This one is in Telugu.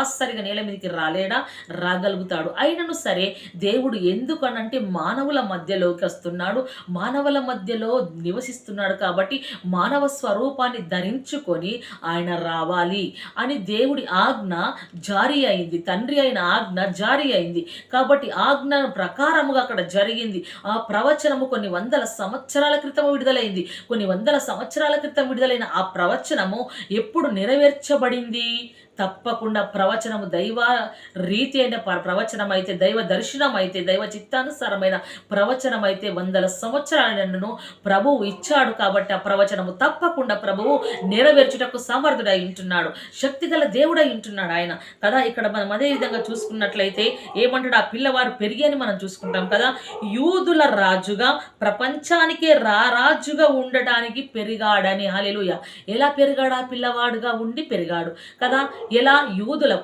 సరిగా నేల మీదకి రాలేడా? రాగలుగుతాడు. అయినను సరే దేవుడు ఎందుకనంటే మానవుల మధ్యలోకి వస్తున్నాడు. మానవుల మధ్యలో నివసిస్తున్నాడు కాబట్టి మానవ స్వరూపాన్ని ధరించుకొని ఆయన రావాలి అని దేవుడి ఆజ్ఞ జారీ అయింది. తండ్రి అయిన ఆజ్ఞ జారీ అయింది. కాబట్టి ఆజ్ఞ ప్రకారముగా అక్కడ జరిగింది. ఆ ప్రవచనము కొన్ని వందల సంవత్సరాల క్రితం విడుదలైంది. కొన్ని వందల సంవత్సరాల క్రితం విడుదలైన ఆ ప్రవచనము ఎప్పుడు నెరవేర్చబడింది? తప్పకుండా ప్రవచనము దైవ రీతి అయిన ప్రవచనం అయితే, దైవ దర్శనం అయితే, దైవ చిత్తానుసారమైన ప్రవచనం అయితే వందల సంవత్సరాలను ప్రభువు ఇచ్చాడు. కాబట్టి ఆ ప్రవచనము తప్పకుండా ప్రభువు నెరవేర్చుటకు సమర్థుడై ఉంటున్నాడు. శక్తిగల దేవుడై ఉంటున్నాడు ఆయన కదా. ఇక్కడ మనం అదే విధంగా చూసుకున్నట్లయితే ఏమంటాడు? ఆ పిల్లవాడు పెరిగి అని మనం చూసుకుంటాం కదా. యూదుల రాజుగా ప్రపంచానికే రారాజుగా ఉండడానికి పెరిగాడని. హల్లెలూయా. ఎలా పెరిగాడు? ఆ పిల్లవాడుగా ఉండి పెరిగాడు కదా. ఎలా? యూదులకు